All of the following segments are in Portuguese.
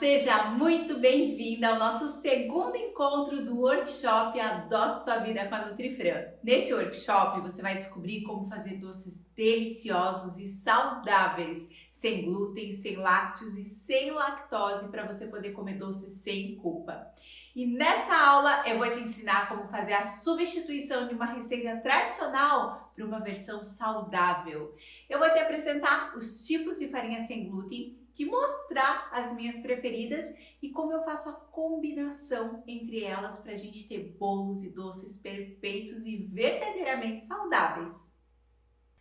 seja muito bem-vinda ao nosso segundo encontro do workshop Adoce Sua Vida com a Nutrifran. Nesse workshop você vai descobrir como fazer doces deliciosos e saudáveis, sem glúten, sem lácteos e sem lactose, para você poder comer doces sem culpa. E nessa aula eu vou te ensinar como fazer a substituição de uma receita tradicional para uma versão saudável. Eu vou te apresentar os tipos de farinha sem glúten, te mostrar as minhas preferidas e como eu faço a combinação entre elas para a gente ter bolos e doces perfeitos e verdadeiramente saudáveis.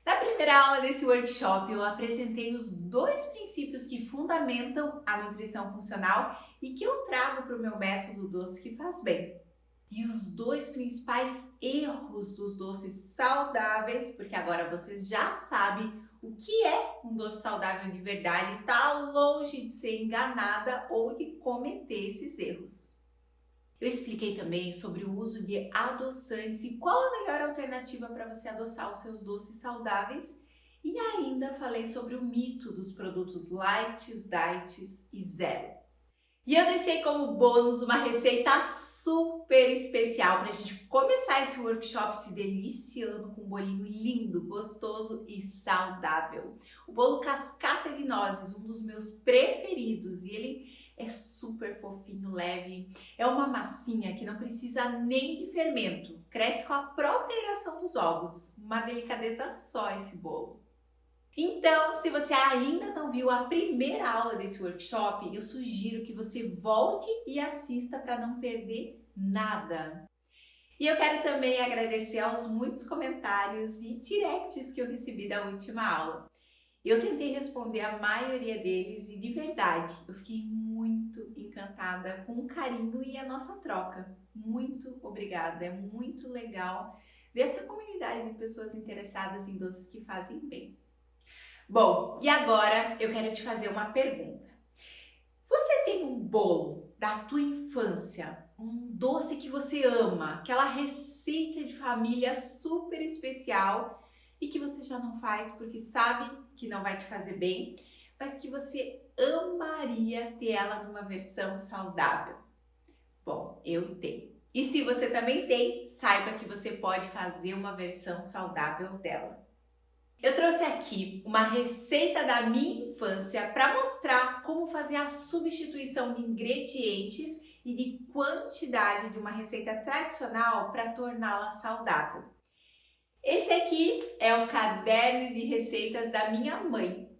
Na primeira aula desse workshop eu apresentei os dois princípios que fundamentam a nutrição funcional e que eu trago para o meu método Doce que Faz Bem. E os dois principais erros dos doces saudáveis, porque agora vocês já sabem o que é um doce saudável de verdade, está longe de ser enganada ou de cometer esses erros. Eu expliquei também sobre o uso de adoçantes e qual a melhor alternativa para você adoçar os seus doces saudáveis. E ainda falei sobre o mito dos produtos light, diet e zero. E eu deixei como bônus uma receita super especial para a gente começar esse workshop se deliciando com um bolinho lindo, gostoso e saudável. O bolo cascata de nozes, um dos meus preferidos, e ele é super fofinho, leve. É uma massinha que não precisa nem de fermento, cresce com a própria aeração dos ovos. Uma delicadeza só esse bolo. Então, se você ainda não viu a primeira aula desse workshop, eu sugiro que você volte e assista para não perder nada. E eu quero também agradecer aos muitos comentários e directs que eu recebi da última aula. Eu tentei responder a maioria deles e, de verdade, eu fiquei muito encantada com o carinho e a nossa troca. Muito obrigada, é muito legal ver essa comunidade de pessoas interessadas em doces que fazem bem. Bom, e agora eu quero te fazer uma pergunta. Você tem um bolo da tua infância, um doce que você ama, aquela receita de família super especial e que você já não faz porque sabe que não vai te fazer bem, mas que você amaria ter ela numa versão saudável? Bom, eu tenho. E se você também tem, saiba que você pode fazer uma versão saudável dela. Eu trouxe aqui uma receita da minha infância para mostrar como fazer a substituição de ingredientes e de quantidade de uma receita tradicional para torná-la saudável. Esse aqui é o caderno de receitas da minha mãe.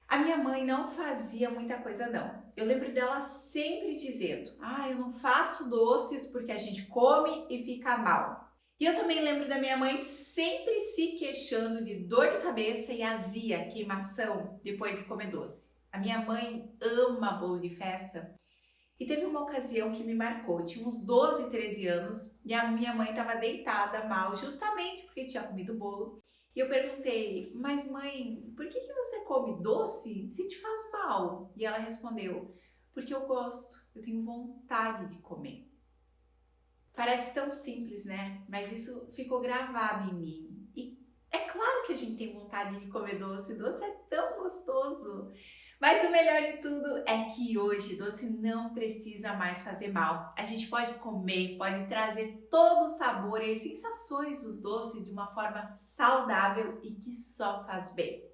A minha mãe não fazia muita coisa não. Eu lembro dela sempre dizendo: eu não faço doces porque a gente come e fica mal. E eu também lembro da minha mãe sempre se queixando de dor de cabeça e azia, queimação, depois de comer doce. A minha mãe ama bolo de festa e teve uma ocasião que me marcou. Eu tinha uns 12, 13 anos e a minha mãe estava deitada mal, justamente porque tinha comido bolo. E eu perguntei: mas mãe, por que você come doce se te faz mal? E ela respondeu: porque eu gosto, eu tenho vontade de comer. Parece tão simples, né? Mas isso ficou gravado em mim. E é claro que a gente tem vontade de comer doce. Doce é tão gostoso. Mas o melhor de tudo é que hoje doce não precisa mais fazer mal. A gente pode comer, pode trazer todo o sabor e as sensações dos doces de uma forma saudável e que só faz bem.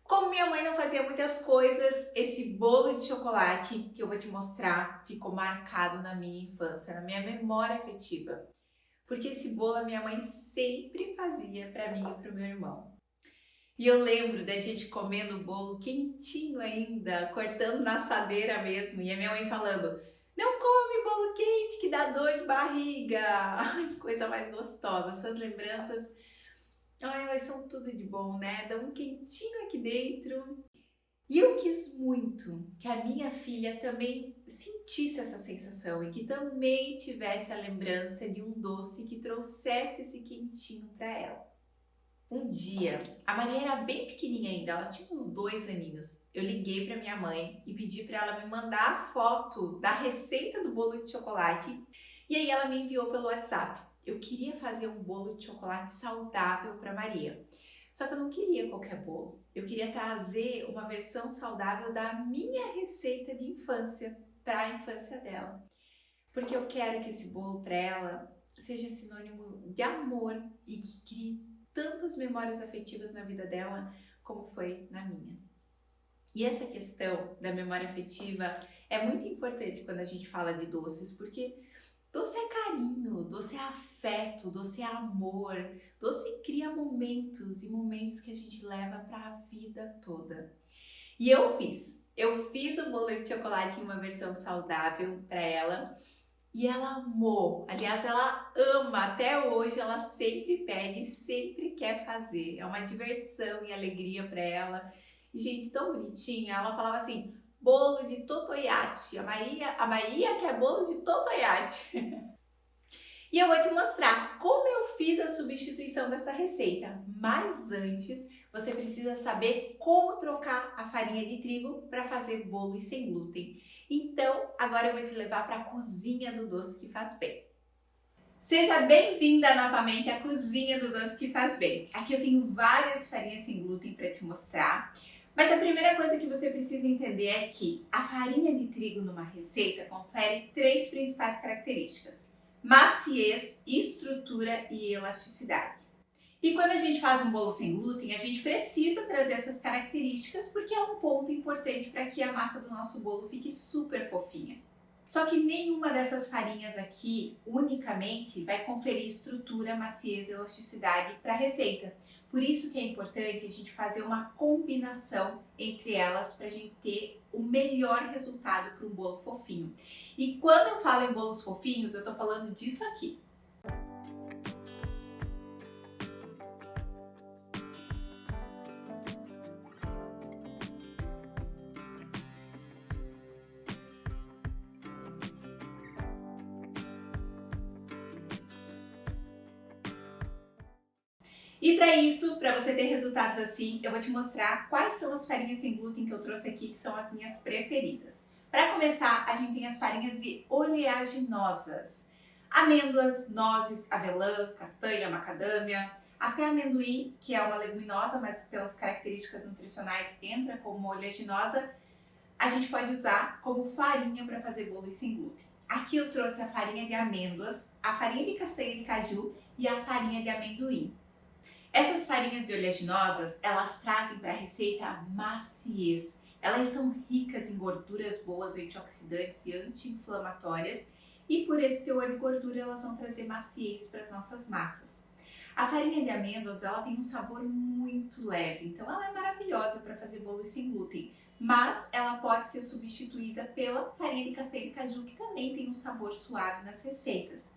Como minha mãe não fazia muitas coisas, esse bolo de chocolate que eu vou te mostrar ficou marcado na minha infância, na minha memória afetiva. Porque esse bolo a minha mãe sempre fazia para mim e para o meu irmão. E eu lembro da gente comendo o bolo quentinho ainda, cortando na assadeira mesmo, e a minha mãe falando: não come bolo quente que dá dor de barriga. Ai, coisa mais gostosa, essas lembranças. Elas são tudo de bom, né? Dá um quentinho aqui dentro. E eu quis muito que a minha filha também sentisse essa sensação e que também tivesse a lembrança de um doce que trouxesse esse quentinho para ela. Um dia, a Maria era bem pequenininha ainda, ela tinha uns 2 aninhos. Eu liguei para minha mãe e pedi para ela me mandar a foto da receita do bolo de chocolate. E aí ela me enviou pelo WhatsApp. Eu queria fazer um bolo de chocolate saudável para Maria. Só que eu não queria qualquer bolo. eu queria trazer uma versão saudável da minha receita de infância para a infância dela. Porque eu quero que esse bolo para ela seja sinônimo de amor e que crie tantas memórias afetivas na vida dela como foi na minha. E essa questão da memória afetiva é muito importante quando a gente fala de doces, porque doce é carinho, doce é afeto, doce é amor, doce cria momentos e momentos que a gente leva para a vida toda. E eu fiz o bolo de chocolate em uma versão saudável para ela e ela amou. Aliás, ela ama até hoje, ela sempre pede, sempre quer fazer. É uma diversão e alegria para ela. E gente, tão bonitinha, ela falava assim: bolo de totoiate. A Maria quer bolo de totoiate. E eu vou te mostrar como eu fiz a substituição dessa receita. Mas antes, você precisa saber como trocar a farinha de trigo para fazer bolos sem glúten. Então, agora eu vou te levar para a cozinha do Doce que Faz Bem. Seja bem-vinda novamente à cozinha do Doce que Faz Bem. Aqui eu tenho várias farinhas sem glúten para te mostrar. Mas a primeira coisa que você precisa entender é que a farinha de trigo numa receita confere 3 principais características: maciez, estrutura e elasticidade. E quando a gente faz um bolo sem glúten, a gente precisa trazer essas características porque é um ponto importante para que a massa do nosso bolo fique super fofinha. Só que nenhuma dessas farinhas aqui unicamente vai conferir estrutura, maciez e elasticidade para a receita. Por isso que é importante a gente fazer uma combinação entre elas para a gente ter o melhor resultado para um bolo fofinho. E quando eu falo em bolos fofinhos, eu estou falando disso aqui. E para isso, para você ter resultados assim, eu vou te mostrar quais são as farinhas sem glúten que eu trouxe aqui, que são as minhas preferidas. Para começar, a gente tem as farinhas de oleaginosas. Amêndoas, nozes, avelã, castanha, macadâmia, até amendoim, que é uma leguminosa, mas pelas características nutricionais entra como oleaginosa, a gente pode usar como farinha para fazer bolos sem glúten. Aqui eu trouxe a farinha de amêndoas, a farinha de castanha de caju e a farinha de amendoim. Essas farinhas de oleaginosas, elas trazem para a receita maciez. Elas são ricas em gorduras boas, antioxidantes e anti-inflamatórias, e por esse teor de gordura elas vão trazer maciez para as nossas massas. A farinha de amêndoas, ela tem um sabor muito leve, então ela é maravilhosa para fazer bolos sem glúten, mas ela pode ser substituída pela farinha de castanha de caju, que também tem um sabor suave nas receitas.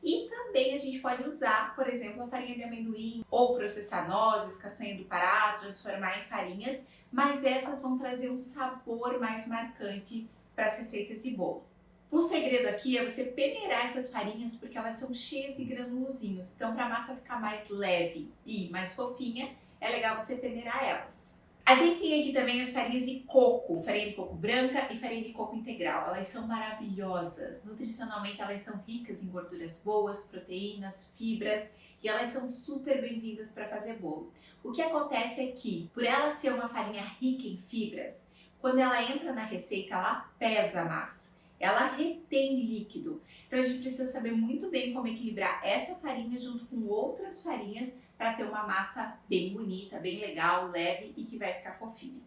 E também a gente pode usar, por exemplo, a farinha de amendoim ou processar nozes, castanha do Pará, transformar em farinhas, mas essas vão trazer um sabor mais marcante para as receitas de bolo. O segredo aqui é você peneirar essas farinhas porque elas são cheias de granulozinhos, então para a massa ficar mais leve e mais fofinha, é legal você peneirar elas. A gente tem aqui também as farinhas de coco, farinha de coco branca e farinha de coco integral. Elas são maravilhosas, nutricionalmente elas são ricas em gorduras boas, proteínas, fibras e elas são super bem-vindas para fazer bolo. O que acontece é que, por ela ser uma farinha rica em fibras, quando ela entra na receita, ela pesa a massa. Ela retém líquido. Então a gente precisa saber muito bem como equilibrar essa farinha junto com outras farinhas para ter uma massa bem bonita, bem legal, leve e que vai ficar fofinha.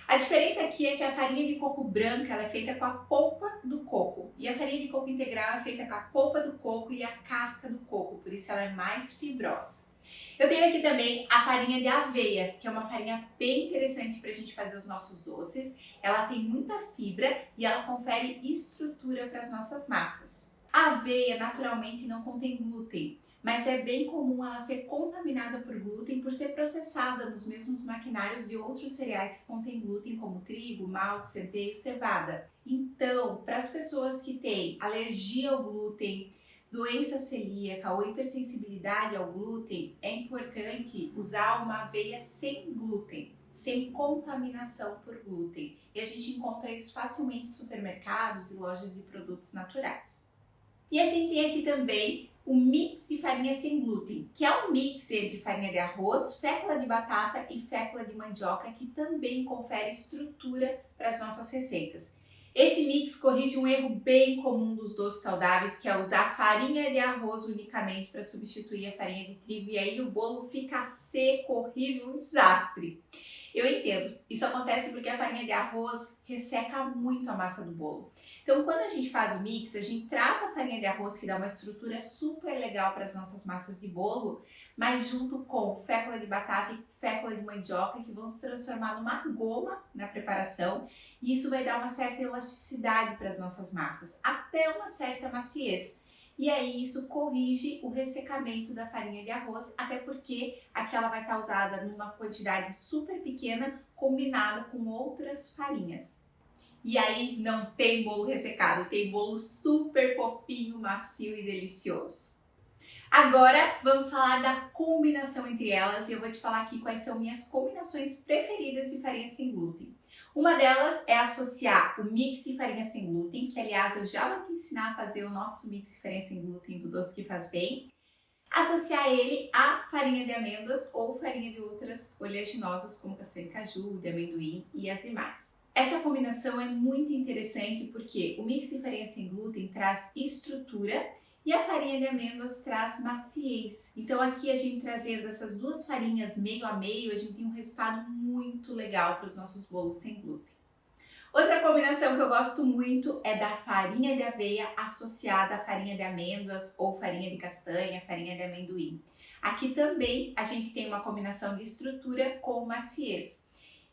A diferença aqui é que a farinha de coco branca ela é feita com a polpa do coco e a farinha de coco integral é feita com a polpa do coco e a casca do coco, por isso ela é mais fibrosa. Eu tenho aqui também a farinha de aveia, que é uma farinha bem interessante para a gente fazer os nossos doces. Ela tem muita fibra e ela confere estrutura para as nossas massas. A aveia naturalmente não contém glúten, mas é bem comum ela ser contaminada por glúten por ser processada nos mesmos maquinários de outros cereais que contêm glúten, como trigo, malte, centeio, cevada. Então, para as pessoas que têm alergia ao glúten, doença celíaca ou hipersensibilidade ao glúten, é importante usar uma aveia sem glúten, sem contaminação por glúten. E a gente encontra isso facilmente em supermercados e lojas de produtos naturais. E a gente tem aqui também o mix de farinha sem glúten, que é um mix entre farinha de arroz, fécula de batata e fécula de mandioca, que também confere estrutura para as nossas receitas. Esse mix corrige um erro bem comum dos doces saudáveis, que é usar farinha de arroz unicamente para substituir a farinha de trigo, e aí o bolo fica seco, horrível, um desastre. Eu entendo, isso acontece porque a farinha de arroz resseca muito a massa do bolo. Então, quando a gente faz o mix, a gente traz a farinha de arroz, que dá uma estrutura super legal para as nossas massas de bolo, mas junto com fécula de batata e fécula de mandioca, que vão se transformar numa goma na preparação, e isso vai dar uma certa elasticidade para as nossas massas, até uma certa maciez. E aí isso corrige o ressecamento da farinha de arroz, até porque aqui ela vai estar usada numa quantidade super pequena, combinada com outras farinhas. E aí não tem bolo ressecado, tem bolo super fofinho, macio e delicioso. Agora vamos falar da combinação entre elas, e eu vou te falar aqui quais são minhas combinações preferidas de farinha sem glúten. Uma delas é associar o mix de farinha sem glúten, que aliás eu já vou te ensinar a fazer o nosso mix de farinha sem glúten do Doce que Faz Bem. Associar ele à farinha de amêndoas ou farinha de outras oleaginosas, como castanha de caju, de amendoim e as demais. Essa combinação é muito interessante porque o mix de farinha sem glúten traz estrutura e a farinha de amêndoas traz maciez. Então aqui a gente trazendo essas duas farinhas meio a meio, a gente tem um resultado muito legal para os nossos bolos sem glúten. Outra combinação que eu gosto muito é da farinha de aveia associada à farinha de amêndoas ou farinha de castanha, farinha de amendoim. Aqui também a gente tem uma combinação de estrutura com maciez.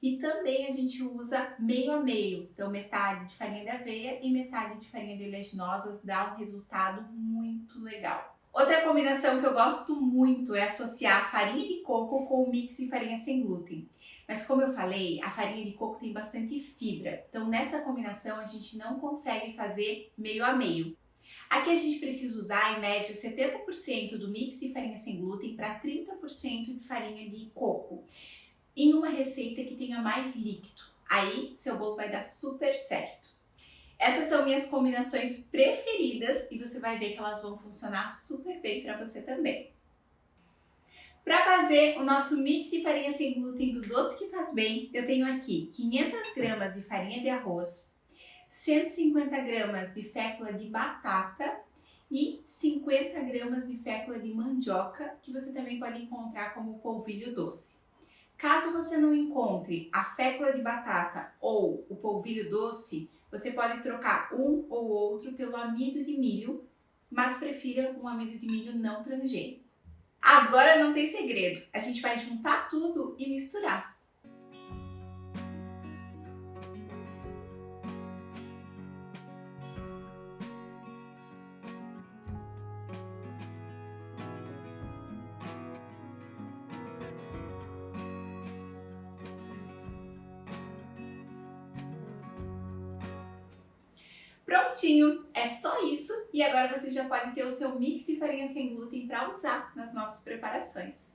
E também a gente usa meio a meio, então metade de farinha de aveia e metade de farinha de oleaginosas dá um resultado muito legal. Outra combinação que eu gosto muito é associar a farinha de coco com o mix de farinha sem glúten. Mas como eu falei, a farinha de coco tem bastante fibra, então nessa combinação a gente não consegue fazer meio a meio. Aqui a gente precisa usar em média 70% do mix de farinha sem glúten para 30% de farinha de coco, em uma receita que tenha mais líquido. Aí seu bolo vai dar super certo. Essas são minhas combinações preferidas e você vai ver que elas vão funcionar super bem para você também. Para fazer o nosso mix de farinha sem glúten do Doce que Faz Bem, eu tenho aqui 500 gramas de farinha de arroz, 150 gramas de fécula de batata e 50 gramas de fécula de mandioca, que você também pode encontrar como polvilho doce. Caso você não encontre a fécula de batata ou o polvilho doce, você pode trocar um ou outro pelo amido de milho, mas prefira um amido de milho não transgênico. Agora não tem segredo, a gente vai juntar tudo e misturar. Prontinho, é só isso e agora você já pode ter o seu mix de farinha sem glúten para usar nas nossas preparações.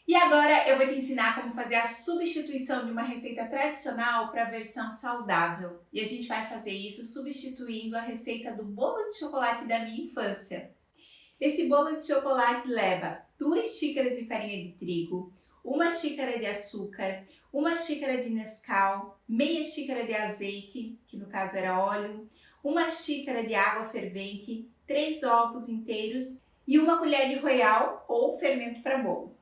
E agora eu vou te ensinar como fazer a substituição de uma receita tradicional para a versão saudável. E a gente vai fazer isso substituindo a receita do bolo de chocolate da minha infância. Esse bolo de chocolate leva 2 xícaras de farinha de trigo, 1 xícara de açúcar, 1 xícara de Nescau, meia xícara de azeite, que no caso era óleo, 1 xícara de água fervente, 3 ovos inteiros e 1 colher de royal ou fermento para bolo.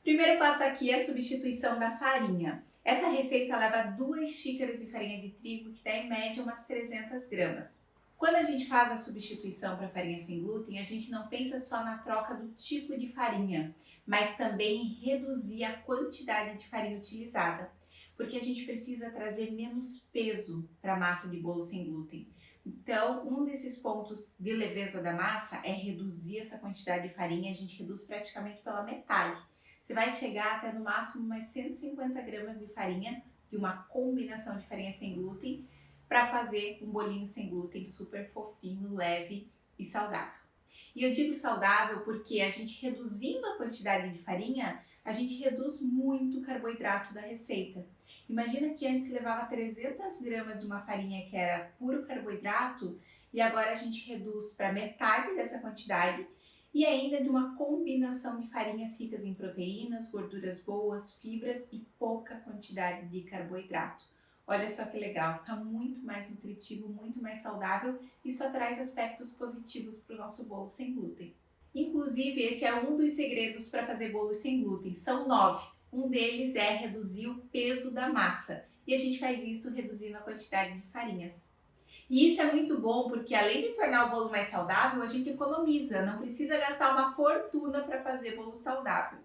Primeiro passo aqui é a substituição da farinha. Essa receita leva 2 xícaras de farinha de trigo, que dá em média umas 300 gramas. Quando a gente faz a substituição para farinha sem glúten, a gente não pensa só na troca do tipo de farinha, mas também em reduzir a quantidade de farinha utilizada, porque a gente precisa trazer menos peso para a massa de bolo sem glúten. Então, um desses pontos de leveza da massa é reduzir essa quantidade de farinha, a gente reduz praticamente pela metade. Você vai chegar até no máximo umas 150 gramas de farinha, de uma combinação de farinha sem glúten, para fazer um bolinho sem glúten super fofinho, leve e saudável. E eu digo saudável porque a gente reduzindo a quantidade de farinha, a gente reduz muito o carboidrato da receita. Imagina que antes levava 300 gramas de uma farinha que era puro carboidrato e agora a gente reduz para metade dessa quantidade e ainda de uma combinação de farinhas ricas em proteínas, gorduras boas, fibras e pouca quantidade de carboidrato. Olha só que legal, fica muito mais nutritivo, muito mais saudável e só traz aspectos positivos para o nosso bolo sem glúten. Inclusive, esse é um dos segredos para fazer bolos sem glúten, são 9. Um deles é reduzir o peso da massa e a gente faz isso reduzindo a quantidade de farinhas. E isso é muito bom porque além de tornar o bolo mais saudável, a gente economiza, não precisa gastar uma fortuna para fazer bolo saudável.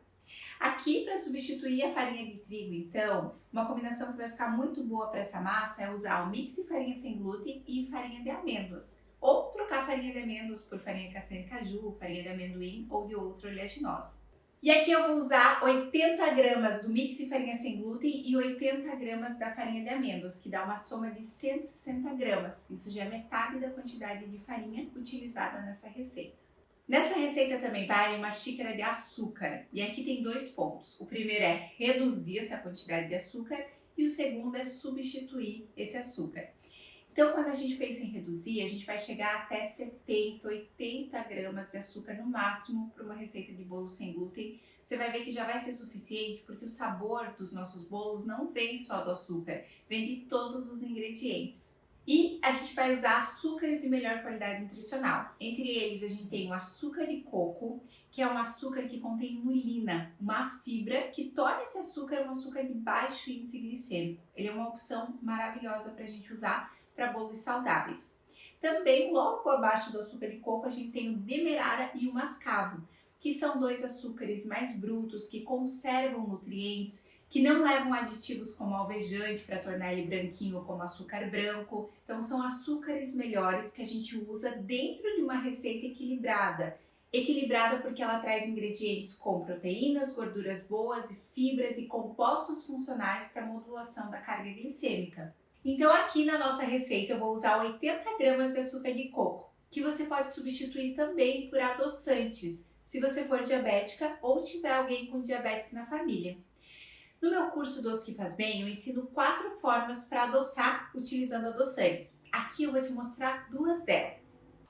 Aqui, para substituir a farinha de trigo, então, uma combinação que vai ficar muito boa para essa massa é usar o mix de farinha sem glúten e farinha de amêndoas. Ou trocar farinha de amêndoas por farinha de castanha de caju, farinha de amendoim ou de outra oleaginosa. E aqui eu vou usar 80 gramas do mix de farinha sem glúten e 80 gramas da farinha de amêndoas, que dá uma soma de 160 gramas. Isso já é metade da quantidade de farinha utilizada nessa receita. Nessa receita também vai uma xícara de açúcar. E aqui tem 2 pontos. O primeiro é reduzir essa quantidade de açúcar e o segundo é substituir esse açúcar. Então, quando a gente pensa em reduzir, a gente vai chegar até 70, 80 gramas de açúcar no máximo para uma receita de bolo sem glúten. Você vai ver que já vai ser suficiente porque o sabor dos nossos bolos não vem só do açúcar, vem de todos os ingredientes. E a gente vai usar açúcares de melhor qualidade nutricional. Entre eles, a gente tem o açúcar de coco, que é um açúcar que contém inulina, uma fibra que torna esse açúcar um açúcar de baixo índice glicêmico. Ele é uma opção maravilhosa para a gente usar para bolos saudáveis. Também, logo abaixo do açúcar de coco, a gente tem o demerara e o mascavo, que são 2 açúcares mais brutos, que conservam nutrientes, que não levam aditivos como alvejante para tornar ele branquinho como açúcar branco. Então, são açúcares melhores que a gente usa dentro de uma receita equilibrada. Equilibrada porque ela traz ingredientes com proteínas, gorduras boas e fibras e compostos funcionais para a modulação da carga glicêmica. Então aqui na nossa receita eu vou usar 80 gramas de açúcar de coco, que você pode substituir também por adoçantes, se você for diabética ou tiver alguém com diabetes na família. No meu curso Doce que Faz Bem, eu ensino 4 formas para adoçar utilizando adoçantes. Aqui eu vou te mostrar 2 delas.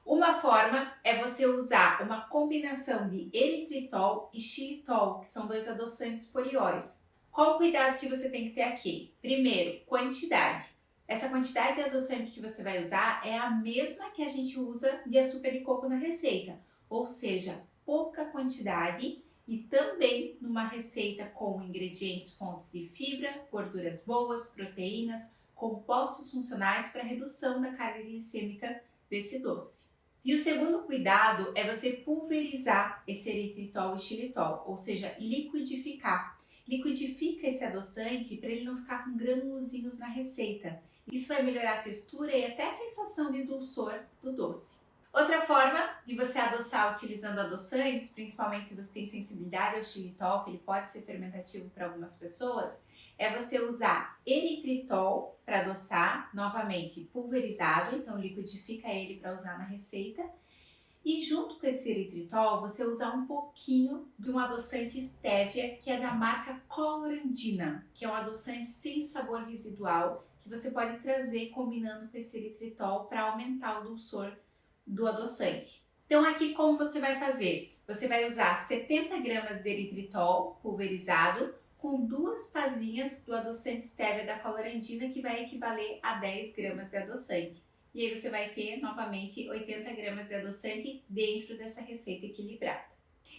Uma forma é você usar uma combinação de eritritol e xilitol, que são 2 adoçantes polióis. Qual o cuidado que você tem que ter aqui? Primeiro, quantidade. Essa quantidade de adoçante que você vai usar é a mesma que a gente usa de açúcar de coco na receita, ou seja, pouca quantidade e também numa receita com ingredientes fontes de fibra, gorduras boas, proteínas, compostos funcionais para redução da carga glicêmica desse doce. E o segundo cuidado é você pulverizar esse eritritol e xilitol, ou seja, liquidificar. Liquidifica esse adoçante para ele não ficar com granulozinhos na receita. Isso vai melhorar a textura e até a sensação de dulçor do doce. Outra forma de você adoçar utilizando adoçantes, principalmente se você tem sensibilidade ao xilitol, que ele pode ser fermentativo para algumas pessoas, é você usar eritritol para adoçar, novamente pulverizado, então liquidifica ele para usar na receita. E junto com esse eritritol, você usar um pouquinho de um adoçante stevia, que é da marca Colorandina, que é um adoçante sem sabor residual, que você pode trazer combinando com esse eritritol para aumentar o dulçor do adoçante. Então aqui como você vai fazer? Você vai usar 70 gramas de eritritol pulverizado com 2 pazinhas do adoçante stevia da Colorandina, que vai equivaler a 10 gramas de adoçante. E aí você vai ter novamente 80 gramas de adoçante dentro dessa receita equilibrada.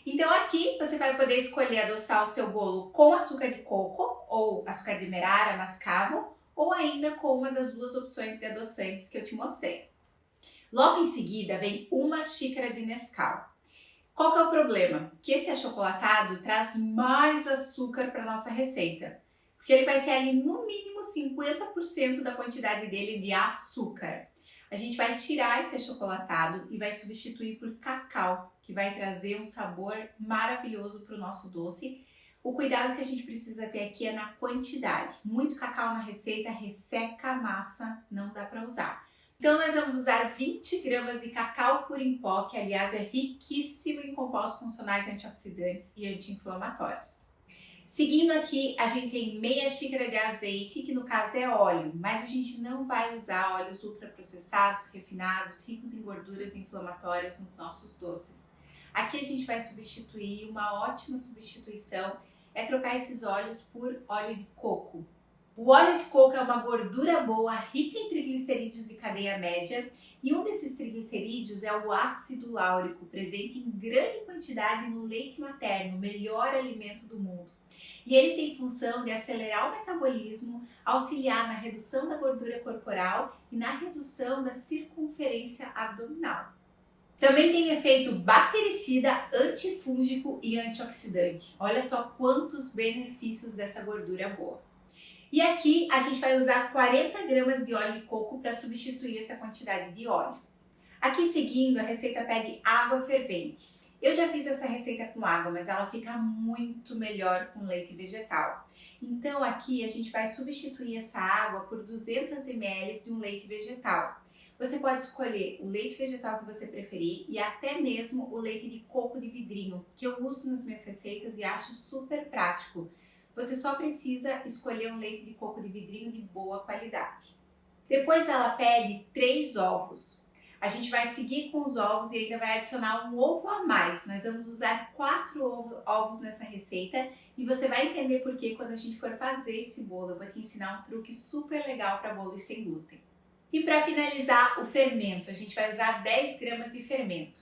Então aqui você vai poder escolher adoçar o seu bolo com açúcar de coco ou açúcar demerara, mascavo, ou ainda com uma das 2 opções de adoçantes que eu te mostrei. Logo em seguida vem 1 xícara de Nescau. Qual que é o problema? Que esse achocolatado traz mais açúcar para nossa receita, porque ele vai ter ali no mínimo 50% da quantidade dele de açúcar. A gente vai tirar esse achocolatado e vai substituir por cacau, que vai trazer um sabor maravilhoso para o nosso doce. O cuidado que a gente precisa ter aqui é na quantidade. Muito cacau na receita resseca a massa, não dá para usar. Então nós vamos usar 20 gramas de cacau puro em pó, que aliás é riquíssimo em compostos funcionais antioxidantes e anti-inflamatórios. Seguindo aqui, a gente tem meia xícara de azeite, que no caso é óleo, mas a gente não vai usar óleos ultraprocessados, refinados, ricos em gorduras inflamatórias nos nossos doces. Aqui a gente vai substituir, uma ótima substituição é trocar esses óleos por óleo de coco. O óleo de coco é uma gordura boa, rica em triglicerídeos de cadeia média, e um desses triglicerídeos é o ácido láurico, presente em grande quantidade no leite materno, o melhor alimento do mundo. E ele tem função de acelerar o metabolismo, auxiliar na redução da gordura corporal e na redução da circunferência abdominal. Também tem efeito bactericida, antifúngico e antioxidante. Olha só quantos benefícios dessa gordura boa. E aqui a gente vai usar 40 gramas de óleo de coco para substituir essa quantidade de óleo. Aqui seguindo, a receita pede água fervente. Eu já fiz essa receita com água, mas ela fica muito melhor com leite vegetal. Então aqui a gente vai substituir essa água por 200 ml de um leite vegetal. Você pode escolher o leite vegetal que você preferir e até mesmo o leite de coco de vidrinho, que eu uso nas minhas receitas e acho super prático. Você só precisa escolher um leite de coco de vidrinho de boa qualidade. Depois ela pede 3 ovos. A gente vai seguir com os ovos e ainda vai adicionar um ovo a mais. Nós vamos usar 4 ovos nessa receita e você vai entender por que quando a gente for fazer esse bolo. Eu vou te ensinar um truque super legal para bolos sem glúten. E para finalizar, o fermento. A gente vai usar 10 gramas de fermento.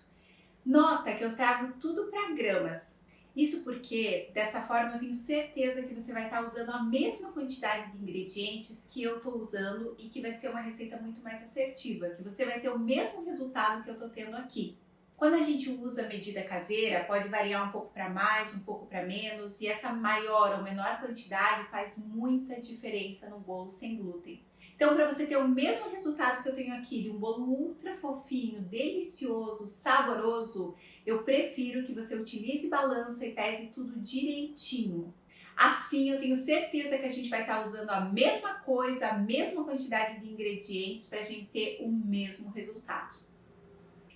Nota que eu trago tudo para gramas. Isso porque, dessa forma, eu tenho certeza que você vai estar usando a mesma quantidade de ingredientes que eu estou usando e que vai ser uma receita muito mais assertiva, que você vai ter o mesmo resultado que eu estou tendo aqui. Quando a gente usa medida caseira, pode variar um pouco para mais, um pouco para menos, e essa maior ou menor quantidade faz muita diferença no bolo sem glúten. Então, para você ter o mesmo resultado que eu tenho aqui, de um bolo ultra fofinho, delicioso, saboroso, eu prefiro que você utilize balança e pese tudo direitinho. Assim, eu tenho certeza que a gente vai estar usando a mesma coisa, a mesma quantidade de ingredientes para a gente ter o mesmo resultado.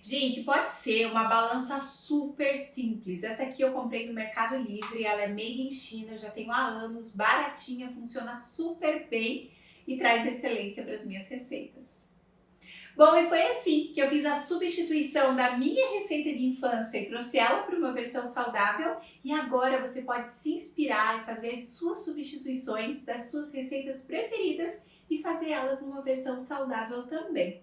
Gente, pode ser uma balança super simples. Essa aqui eu comprei no Mercado Livre, ela é made in China, eu já tenho há anos, baratinha, funciona super bem e traz excelência para as minhas receitas. Bom, e foi assim que eu fiz a substituição da minha receita de infância e trouxe ela para uma versão saudável, e agora você pode se inspirar e fazer as suas substituições das suas receitas preferidas e fazer elas numa versão saudável também.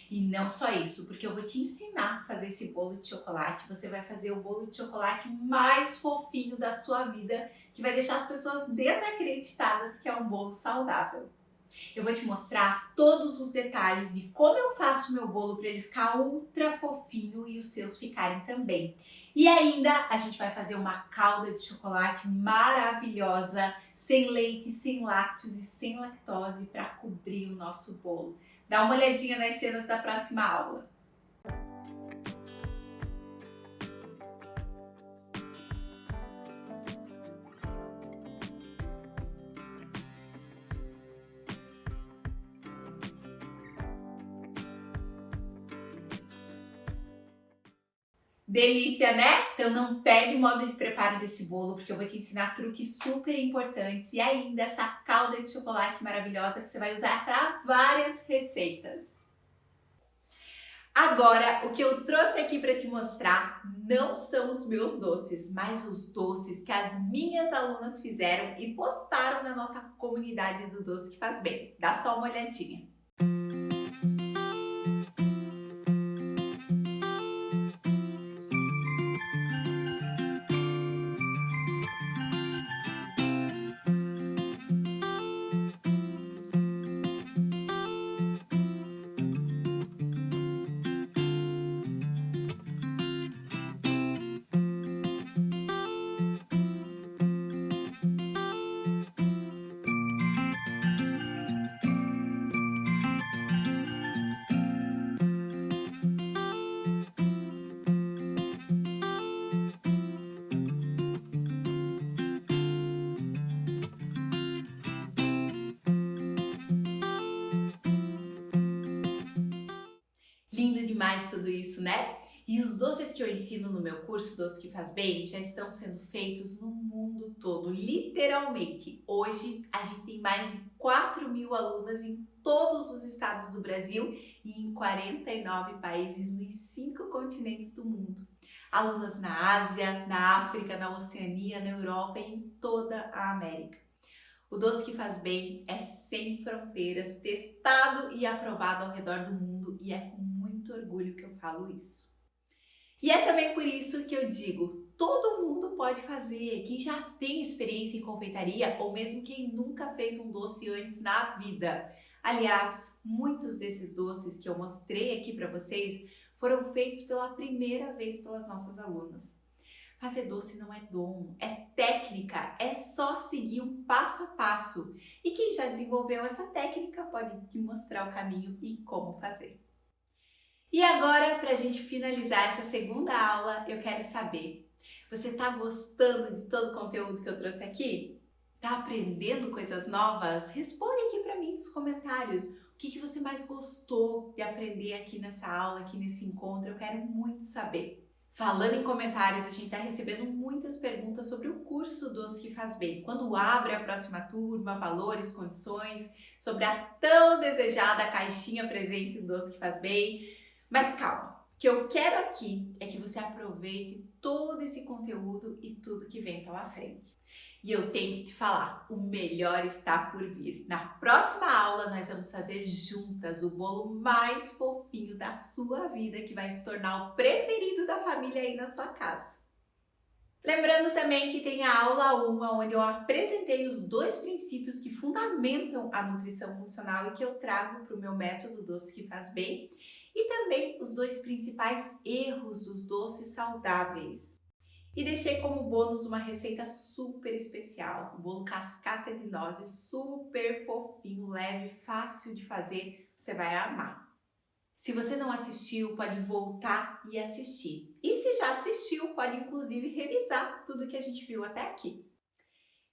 E não só isso, porque eu vou te ensinar a fazer esse bolo de chocolate. Você vai fazer o bolo de chocolate mais fofinho da sua vida, que vai deixar as pessoas desacreditadas que é um bolo saudável. Eu vou te mostrar todos os detalhes de como eu faço o meu bolo para ele ficar ultra fofinho e os seus ficarem também. E ainda a gente vai fazer uma calda de chocolate maravilhosa, sem leite, sem lácteos e sem lactose para cobrir o nosso bolo. Dá uma olhadinha nas cenas da próxima aula. Delícia, né? Então não perde o modo de preparo desse bolo, porque eu vou te ensinar truques super importantes e ainda essa calda de chocolate maravilhosa que você vai usar para várias receitas. Agora, o que eu trouxe aqui para te mostrar não são os meus doces, mas os doces que as minhas alunas fizeram e postaram na nossa comunidade do Doce que Faz Bem. Dá só uma olhadinha. Lindo demais tudo isso, né? E os doces que eu ensino no meu curso Doce que Faz Bem já estão sendo feitos no mundo todo, literalmente. Hoje a gente tem mais de 4.000 alunas em todos os estados do Brasil e em 49 países nos 5 continentes do mundo. Alunas na Ásia, na África, na Oceania, na Europa e em toda a América. O Doce que Faz Bem é sem fronteiras, testado e aprovado ao redor do mundo e é com muito orgulho que eu falo isso. E é também por isso que eu digo, todo mundo pode fazer, quem já tem experiência em confeitaria ou mesmo quem nunca fez um doce antes na vida. Aliás, muitos desses doces que eu mostrei aqui para vocês foram feitos pela primeira vez pelas nossas alunas. Fazer doce não é dom, é técnica, é só seguir um passo a passo. E quem já desenvolveu essa técnica pode te mostrar o caminho e como fazer. E agora, para a gente finalizar essa segunda aula, eu quero saber, você está gostando de todo o conteúdo que eu trouxe aqui? Está aprendendo coisas novas? Responde aqui para mim nos comentários. O que você mais gostou de aprender aqui nessa aula, aqui nesse encontro? Eu quero muito saber. Falando em comentários, a gente está recebendo muitas perguntas sobre o curso Doce que Faz Bem. Quando abre a próxima turma, valores, condições, sobre a tão desejada caixinha presente do Doce que Faz Bem. Mas calma, o que eu quero aqui é que você aproveite todo esse conteúdo e tudo que vem pela frente. E eu tenho que te falar, o melhor está por vir. Na próxima aula, nós vamos fazer juntas o bolo mais fofinho da sua vida, que vai se tornar o preferido da família aí na sua casa. Lembrando também que tem a aula 1, onde eu apresentei os 2 princípios que fundamentam a nutrição funcional e que eu trago para o meu método Doce que Faz Bem. E também os 2 principais erros dos doces saudáveis. E deixei como bônus uma receita super especial, um bolo cascata de nozes, super fofinho, leve, fácil de fazer, você vai amar. Se você não assistiu, pode voltar e assistir. E se já assistiu, pode inclusive revisar tudo que a gente viu até aqui.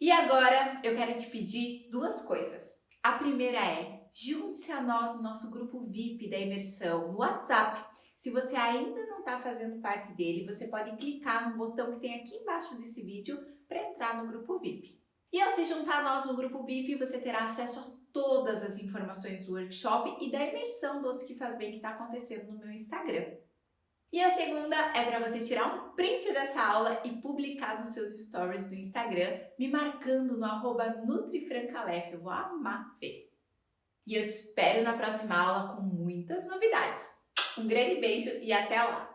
E agora eu quero te pedir 2 coisas. A primeira é, junte-se a nós no nosso grupo VIP da imersão no WhatsApp. Se você ainda não está fazendo parte dele, você pode clicar no botão que tem aqui embaixo desse vídeo para entrar no grupo VIP. E ao se juntar a nós no grupo VIP, você terá acesso a todas as informações do workshop e da imersão Doce que Faz Bem que está acontecendo no meu Instagram. E a segunda é para você tirar um print dessa aula e publicar nos seus stories do Instagram, me marcando no @NutriFrancalef. Eu vou amar ver. E eu te espero na próxima aula com muitas novidades. Um grande beijo e até lá!